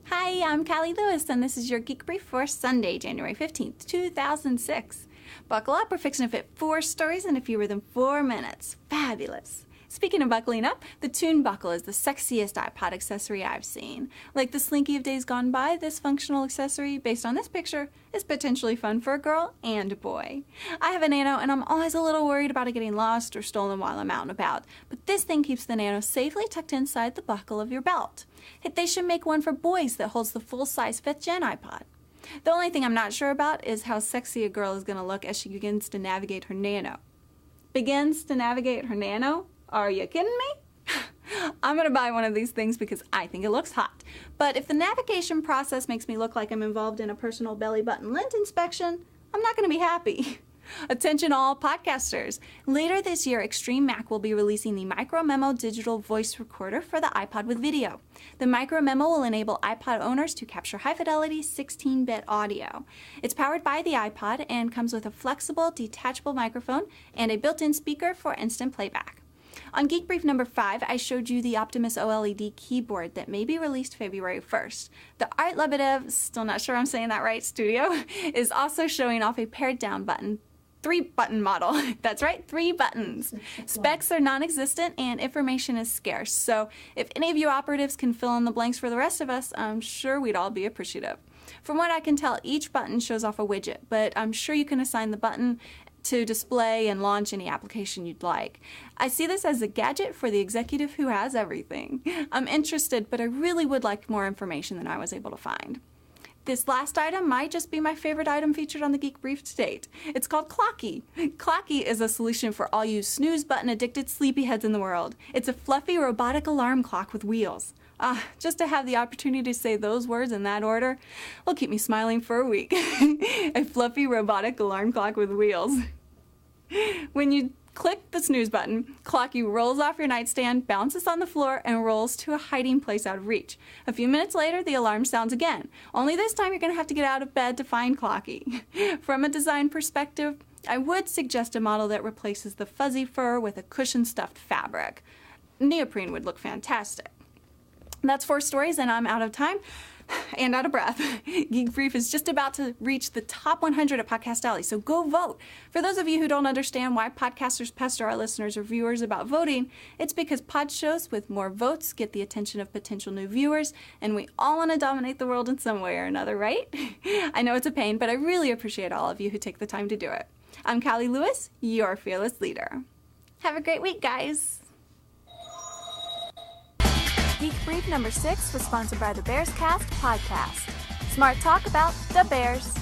Hi, I'm Callie Lewis, and this is your Geek Brief for Sunday, January 15th, 2006. Buckle up, we're fixing to fit 4 stories in fewer than 4 minutes. Fabulous. Speaking of buckling up, the Tunebuckle is the sexiest iPod accessory I've seen. Like the Slinky of days gone by, this functional accessory, based on this picture, is potentially fun for a girl and a boy. I have a Nano, and I'm always a little worried about it getting lost or stolen while I'm out and about, but this thing keeps the Nano safely tucked inside the buckle of your belt. They should make one for boys that holds the full-size 5th Gen iPod. The only thing I'm not sure about is how sexy a girl is going to look as she begins to navigate her Nano. Begins to navigate her Nano? Are you kidding me? I'm going to buy one of these things because I think it looks hot. But if the navigation process makes me look like I'm involved in a personal belly button lint inspection, I'm not going to be happy. Attention all podcasters. Later this year, Extreme Mac will be releasing the MicroMemo digital voice recorder for the iPod with video. The MicroMemo will enable iPod owners to capture high-fidelity 16-bit audio. It's powered by the iPod and comes with a flexible, detachable microphone and a built-in speaker for instant playback. On Geek Brief number 5, I showed you the Optimus OLED keyboard that may be released February 1st. The Art Lebedev, still not sure I'm saying that right, studio, is also showing off a pared down button 3-button model. That's right, 3 buttons. Specs are non-existent and information is scarce, so if any of you operatives can fill in the blanks for the rest of us, I'm sure we'd all be appreciative. From what I can tell, each button shows off a widget, but I'm sure you can assign the button to display and launch any application you'd like. I see this as a gadget for the executive who has everything. I'm interested, but I really would like more information than I was able to find. This last item might just be my favorite item featured on the Geek Brief to date. It's called Clocky. Clocky is a solution for all you snooze button addicted sleepyheads in the world. It's a fluffy robotic alarm clock with wheels. Just to have the opportunity to say those words in that order will keep me smiling for a week. A fluffy robotic alarm clock with wheels. When you click the snooze button, Clocky rolls off your nightstand, bounces on the floor, and rolls to a hiding place out of reach. A few minutes later, the alarm sounds again. Only this time you're going to have to get out of bed to find Clocky. From a design perspective, I would suggest a model that replaces the fuzzy fur with a cushion-stuffed fabric. Neoprene would look fantastic. That's 4 stories, and I'm out of time and out of breath. Geek Brief is just about to reach the top 100 at Podcast Alley, so go vote. For those of you who don't understand why podcasters pester our listeners or viewers about voting, it's because pod shows with more votes get the attention of potential new viewers, and we all want to dominate the world in some way or another, right? I know it's a pain, but I really appreciate all of you who take the time to do it. I'm Callie Lewis, your fearless leader. Have a great week, guys. Geek Brief number 6 was sponsored by the Bears Cast podcast. Smart talk about the Bears.